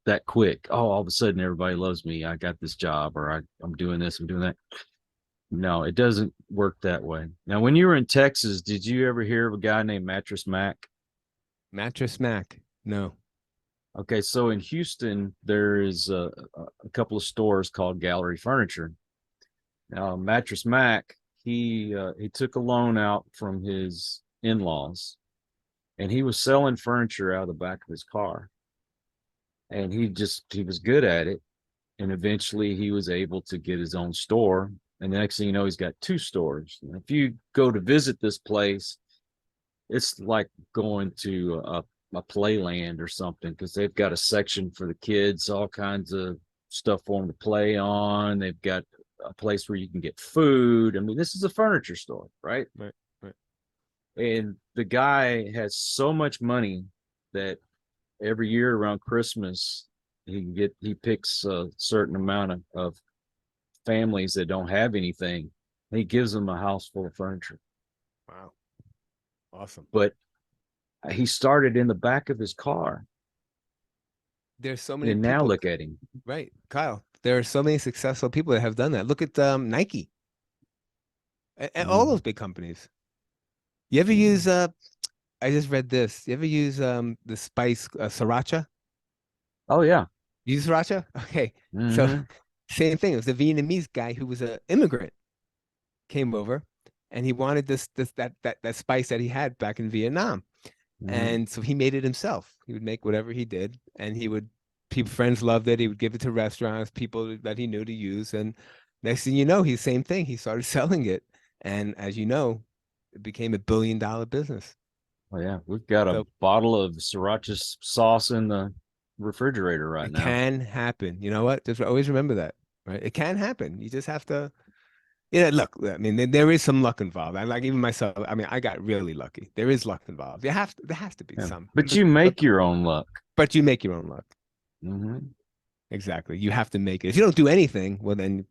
that quick. Oh, all of a sudden everybody loves me. I got this job, or I'm doing this, I'm doing that. No, it doesn't work that way. Now, when you were in Texas, did you ever hear of a guy named Mattress Mac? Mattress Mac. No. Okay, so in Houston, there is a couple of stores called Gallery Furniture. Now, Mattress Mac, he took a loan out from his in-laws, and he was selling furniture out of the back of his car. And he was good at it, and eventually he was able to get his own store. And the next thing you know, he's got two stores. And if you go to visit this place, it's like going to a playland or something, because they've got a section for the kids, all kinds of stuff for them to play on. They've got a place where you can get food. I mean, this is a furniture store, right? Right. Right. And the guy has so much money that every year around Christmas, he picks a certain amount of families that don't have anything. He gives them a house full of furniture. Wow. Awesome. But he started in the back of his car, There's so many and now people, look at him. right, Kyle. There are so many successful people that have done that. Look at Nike and all Mm-hmm. those big companies. You ever use I just read this. You ever use the spice sriracha? Oh yeah. You use sriracha? Okay. So Mm-hmm. same thing. It was a Vietnamese guy who was an immigrant, came over, and he wanted that spice that he had back in Vietnam. Mm-hmm. And so he made it himself. He would make whatever he did, and people, friends loved it. He would give it to restaurants, people that he knew to use. And next thing you know, he's same thing. He started selling it. And as you know, it became $1 billion business. Oh yeah, we've got a So bottle of sriracha sauce in the refrigerator right it now. can happen. You know what? Just always remember that, right? It can happen. You just have to, look, I mean, there is some luck involved. I like even myself. I mean, I got really lucky. There is luck involved. There has to be Yeah. some, But you but, make your own luck. but you make your own luck. Mm-hmm. Exactly. You have to make it. If you don't do anything, well, then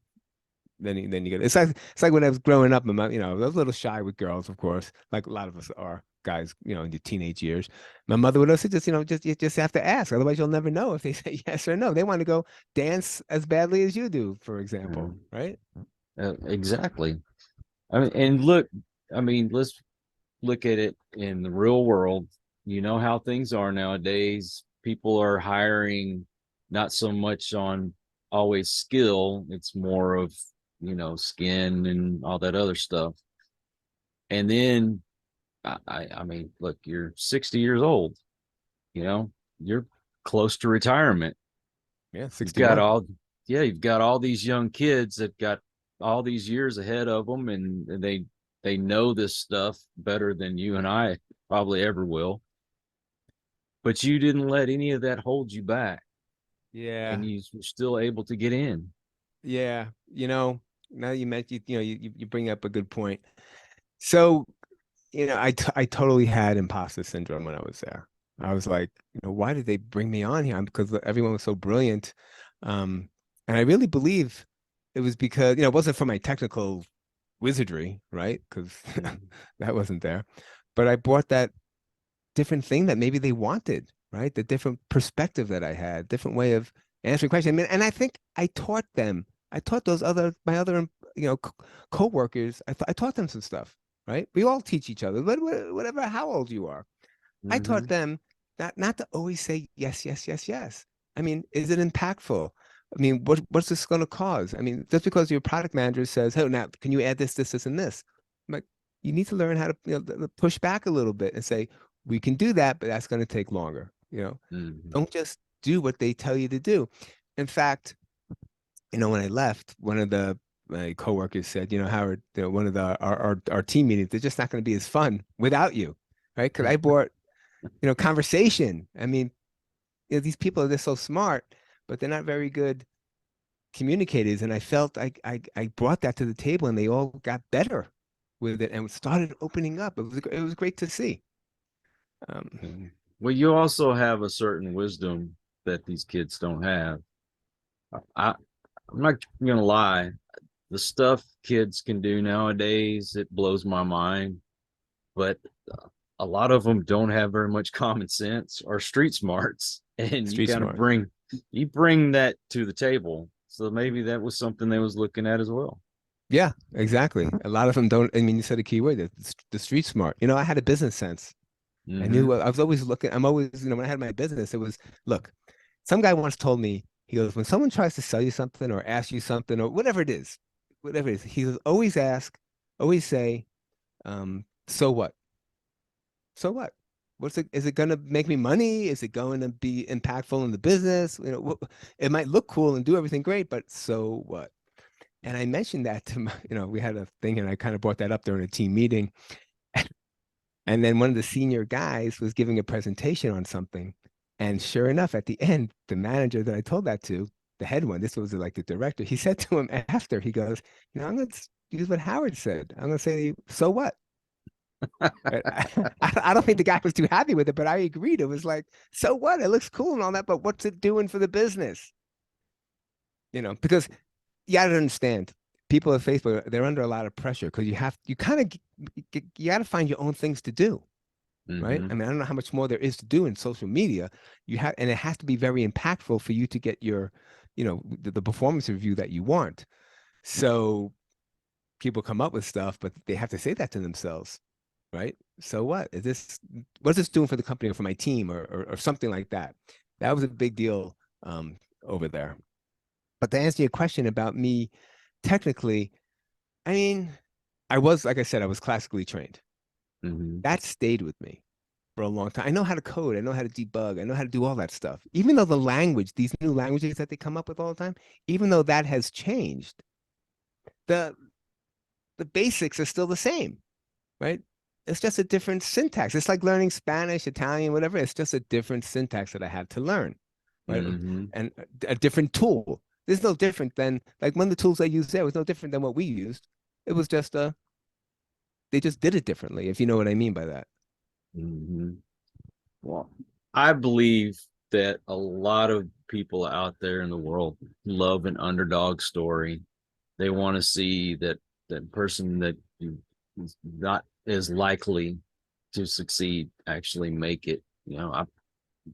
you get. It's like when I was growing up, I was a little shy with girls, of course, like a lot of us are guys, in your teenage years. My mother would also just, you just have to ask, otherwise you'll never know if they say yes or no. They want to go dance as badly as you do, for example, right? Exactly. I mean, and look, I mean, let's look at it in the real world. You know how things are nowadays. People are hiring not so much on always skill, it's more of, skin and all that other stuff. And then I mean, look, you're 60 years old, you know, you're close to retirement. Yeah, You've got 61. all, yeah, you've got all these young kids that got all these years ahead of them, and they know this stuff better than you and I probably ever will. But you didn't let any of that hold you back, Yeah, and you were still able to get in. yeah. Now you mentioned, you bring up a good point. So, I totally had imposter syndrome when I was there. I was like, why did they bring me on here? Because everyone was so brilliant. Um, And I really believe it was because, it wasn't for my technical wizardry, right? Because that wasn't there. But I brought that different thing that maybe they wanted, right? The different perspective that I had, different way of answering questions. I mean, and I think I taught them. I taught my other, coworkers. I taught them some stuff, right? We all teach each other, whatever, how old you are. I taught Mm-hmm. them not to always say yes, yes, yes, yes. I mean, is it impactful? I mean, what's this going to cause? I mean, just because your product manager says, "Hey, now can you add this, and this?" I'm like, you need to learn how to push back a little bit and say, "We can do that, but that's going to take longer." Mm-hmm. Don't just do what they tell you to do. In fact, when I left, one of my coworkers said, "Howard, one of our team meetings, they're just not going to be as fun without you, right?" Because I brought conversation. I mean, these people are just so smart, but they're not very good communicators. And I felt I brought that to the table, and they all got better with it and started opening up. It was great to see. Mhm. Well, you also have a certain wisdom that these kids don't have. I, I'm not gonna lie. The stuff kids can do nowadays, it blows my mind. But a lot of them don't have very much common sense or street smarts, and you Street kind of smart. bring that to the table. So maybe that was something they was looking at as well. Yeah, exactly. A lot of them don't. I mean, you said a key word, the street smart. I had a business sense. I Mm-hmm. knew I was always looking. I'm always, when I had my business, it was, look, some guy once told me, he goes, when someone tries to sell you something or ask you something or whatever it is, he goes, always ask, always say, so what? So what? Is it going to make me money? Is it going to be impactful in the business? It might look cool and do everything great, but so what? And I mentioned that to my, we had a thing and I kind of brought that up during a team meeting. And then one of the senior guys was giving a presentation on something. And sure enough, at the end, the manager that I told that to, the head one, this was like the director, he said to him after, he goes, I'm going to use what Howard said. I'm going to say, so what? Right? I don't think the guy was too happy with it, but I agreed. It was like, so what? It looks cool and all that, but what's it doing for the business? Because you got to understand, people at Facebook, they're under a lot of pressure because you kind of, you got to find your own things to do. Right? Mm-hmm. I mean, I don't know how much more there is to do in social media. And it has to be very impactful for you to get your, the performance review that you want. So people come up with stuff, but they have to say that to themselves, right? So what's this doing for the company or for my team or something like that? That was a big deal over there. But to answer your question about me, technically, I mean, like I said, I was classically trained. Mm-hmm. That stayed with me for a long time. I know how to code. I know how to debug. I know how to do all that stuff. Even though these new languages that they come up with all the time, even though that has changed, the the basics are still the same, right? It's just a different syntax. It's like learning Spanish, Italian, whatever. It's just a different syntax that I had to learn, right? Mm-hmm. And a different tool. There's no different than like one of the tools they used there was no different than what we used. It was just they just did it differently, if you know what I mean by that. Mm-hmm. Well, I believe that a lot of people out there in the world love an underdog story. They want to see that person that is not as likely to succeed actually make it.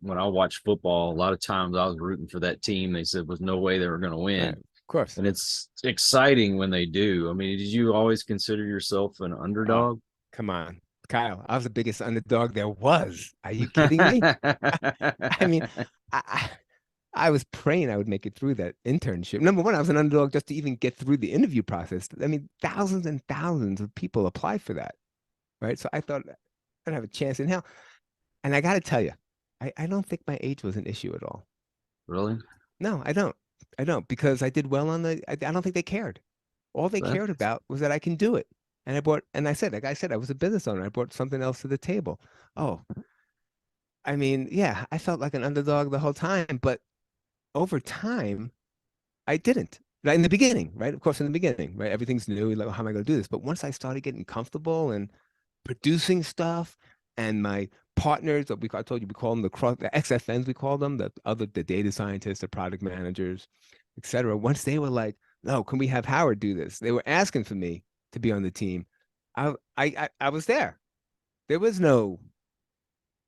When I watch football, a lot of times I was rooting for that team. They said was no way they were going to Right. win, Of course. and it's exciting when they do. I mean, did you always consider yourself an Oh, underdog? come on, Kyle. I was the biggest underdog there was. Are you kidding me? I mean, I, I I was praying I would make it through that internship. Number one, I was an underdog just to even get through the interview process. I mean, thousands and thousands of people applied for that, right? So I thought I'd have a chance in hell. And I got to tell you, I don't think my age was an issue at all. Really? No, I don't. I don't because I did well I don't think they cared. All they That cared about was that I can do it. And I said, like I said, I was a business owner. I brought something else to the table. Oh, I mean, yeah, I felt like an underdog the whole time, but over time, I didn't. Right in the beginning, right? Of course, in the beginning, right? Everything's new. Like, how am I going to do this? But once I started getting comfortable and producing stuff, and my partners, I told you, we call them the XFNs. We call them the data scientists, the product managers. etc. Once they were like, no, can we have Howard do this? They were asking for me to be on the team. I was there. There was no,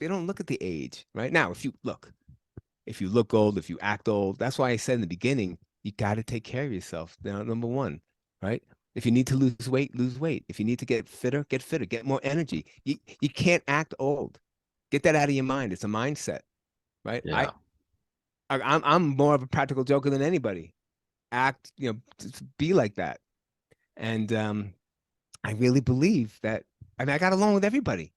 they don't look at the age, right? Now, if you look old, if you act old, that's why I said in the beginning, you got to take care of yourself. Now, number one, right? If you need to lose weight, lose weight. If you need to get fitter, get more energy. You can't act old. Get that out of your mind. It's a mindset, right? Yeah. I'm more of a practical joker than anybody. Act, be like that. And I really believe that. I mean, I got along with everybody.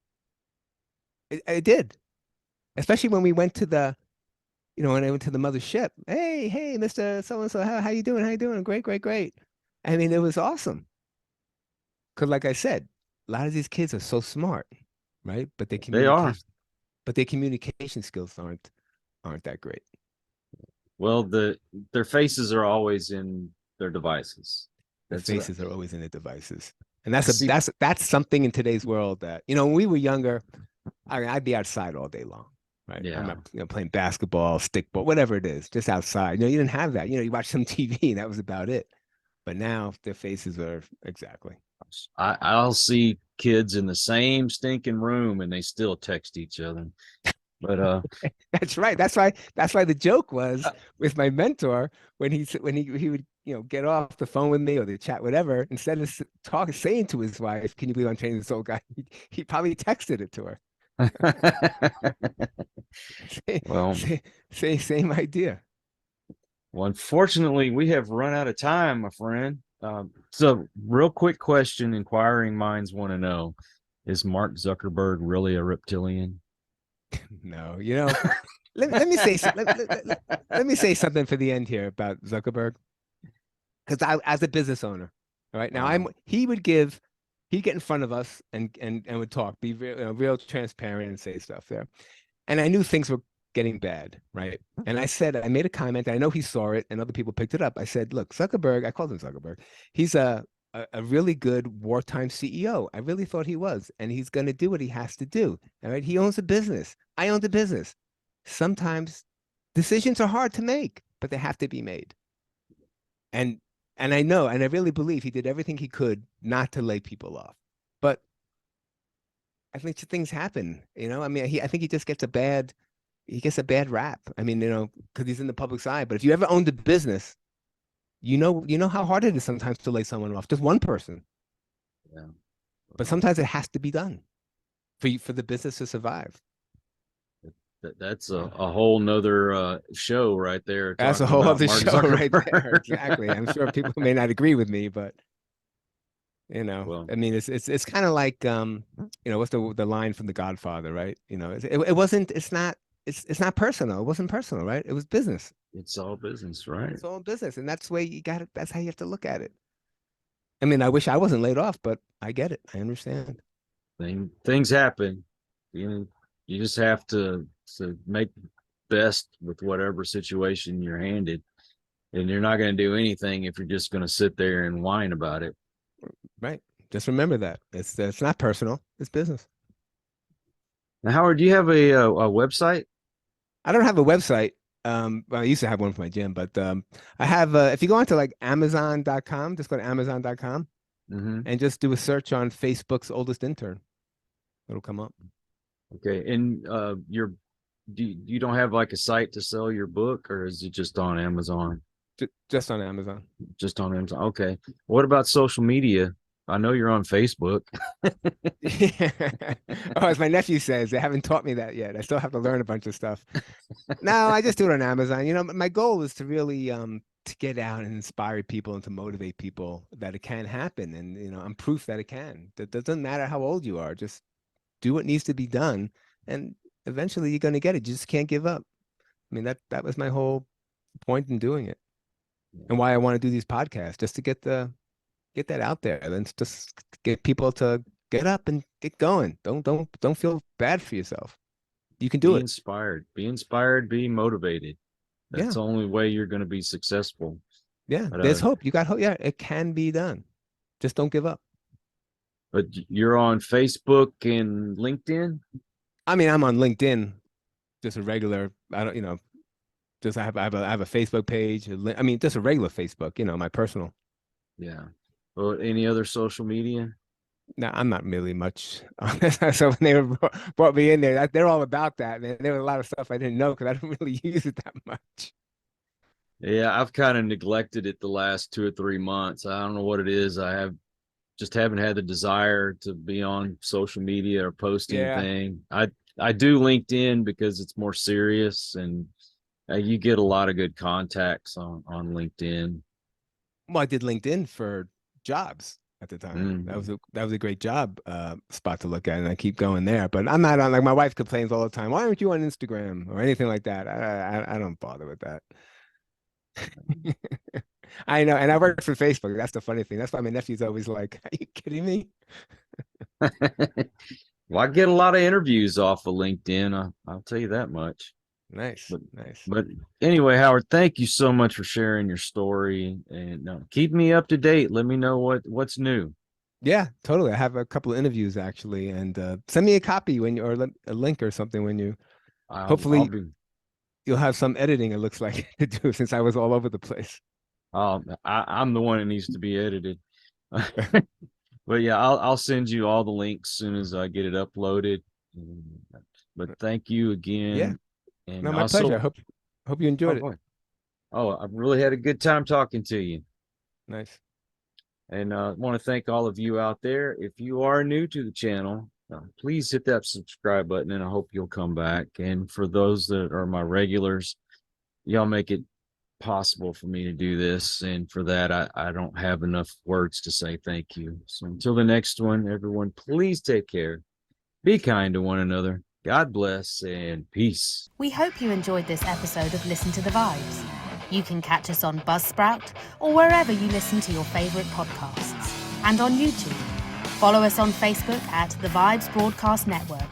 I did, especially when we went to when I went to the mothership. Hey, Mr. So and so, how you doing? How you doing? Great, great, great. I mean, it was awesome. Because, like I said, a lot of these kids are so smart, right? They are. But their communication skills aren't that great. Well, their faces are always in their devices. Their That's faces are always in their devices. And I see. that's something in today's world that, when we were younger, I'd be outside all day long, right? Yeah. I'm not, playing basketball, stickball, whatever it is, just outside. You didn't have that. You watch some TV and that was about it. But now their faces are exactly. I'll see kids in the same stinking room and they still text each other. But That's right. That's why the joke was with my mentor when he would get off the phone with me or the chat whatever, instead of saying to his wife, "Can you believe I'm training this old guy?" He probably texted it to her. well, Same idea. well, unfortunately, we have run out of time, my friend. So, real quick question: inquiring minds want to know: is Mark Zuckerberg really a reptilian? No, let me say let me say something for the end here about Zuckerberg, because as a business owner, all right, now he'd get in front of us and would talk, be real transparent and say stuff there, and I knew things were getting bad, right? And I made a comment. I know he saw it, and other people picked it up. I said, "Look, Zuckerberg." I called him Zuckerberg. He's a really good wartime CEO. I really thought he was, and he's going to do what he has to do. All right, he owns a business. I own the business. Sometimes decisions are hard to make, but they have to be made. And I know, and I really believe he did everything he could not to lay people off. But I think things happen. I mean, I think he just gets a bad rap. I mean, because he's in the public's eye. But if you ever owned a business, you know how hard it is sometimes to lay someone off, just one person. Yeah. But sometimes it has to be done for the business to survive. That's a whole nother show right there. That's a whole other Mark show right there. Zuckerberg. Exactly. I'm sure people may not agree with me, but Well, I mean, it's kind of like what's the line from The Godfather, right? It's not personal. It wasn't personal, right? It was business. it's all business, right? It's all business, and that's the way you got it. That's how you have to look at it. I mean, I wish I wasn't laid off, but I get it. I understand. Things happen. You just have to make best with whatever situation you're handed, and you're not going to do anything if you're just going to sit there and whine about it. Right. Just remember that it's not personal. It's business. Now, Howard, do you have a website? I don't have a website. Well, I used to have one for my gym, but I have. If you go onto like Amazon.com, just go to Amazon.com Mm-hmm. and just do a search on Facebook's oldest intern. It'll come up. Okay, and you don't have like a site to sell your book, or is it just on Amazon? Just on Amazon. Just on Amazon. Okay. What about social media? I know you're on Facebook. Oh, as my nephew says, they haven't taught me that yet. I still have to learn a bunch of stuff. No, I just do it on Amazon. My goal is to really to get out and inspire people and to motivate people that it can happen. And I'm proof that it can. That doesn't matter how old you are. Just do what needs to be done, and eventually you're going to get it. You just can't give up. I mean, that was my whole point in doing it, and why I want to do these podcasts, just to get that out there, and then just get people to get up and get going. Don't feel bad for yourself. You can do Be it. inspired. Be inspired. Be motivated. That's the only way you're going to be successful. Yeah, But, there's hope. You got hope. Yeah, it can be done. Just don't give up. But you're on Facebook and LinkedIn? I mean, I'm on LinkedIn, just a regular. I don't, Just I have a Facebook page. I mean, just a regular Facebook, my personal. Yeah. Well, any other social media? No, I'm not really much. So when they brought me in there, they're all about that, man. There was a lot of stuff I didn't know because I don't really use it that much. Yeah, I've kind of neglected it the last 2 or 3 months. I don't know what it is. Haven't had the desire to be on social media or post Yeah. anything. I do LinkedIn because it's more serious, and you get a lot of good contacts on LinkedIn. Well, I did LinkedIn for jobs at the time. Mm. That was a great job spot to look at, and I keep going there. But I'm not on, like, my wife complains all the time. Why aren't you on Instagram or anything like that? I don't bother with that. I know, and I work for Facebook. That's the funny thing. That's why my nephew's always like, "Are you kidding me?" Well, I get a lot of interviews off of LinkedIn. I'll tell you that much. Nice, But nice. but anyway, Howard, thank you so much for sharing your story, and keep me up to date. Let me know what's new. Yeah, totally. I have a couple of interviews actually, and send me a copy when you or a link or something when you. I'll Hopefully, be you'll have some editing. It looks like to do since I was all over the place. I'm the one that needs to be edited. But yeah, I'll send you all the links as soon as I get it uploaded. But thank you Yeah, again. And no, my pleasure. also, Hope you enjoyed it. boy. Oh, I've really had a good time talking to you. Nice. And I want to thank all of you out there. If you are new to the channel, please hit that subscribe button, and I hope you'll come back. And for those that are my regulars, y'all make it possible for me to do this. And for that, I don't have enough words to say thank you. So until the next one, everyone, please take care. Be kind to one another. God bless and peace. We hope you enjoyed this episode of Listen to the Vibes. You can catch us on Buzzsprout or wherever you listen to your favorite podcasts, and on YouTube. Follow us on Facebook at The Vibes Broadcast Network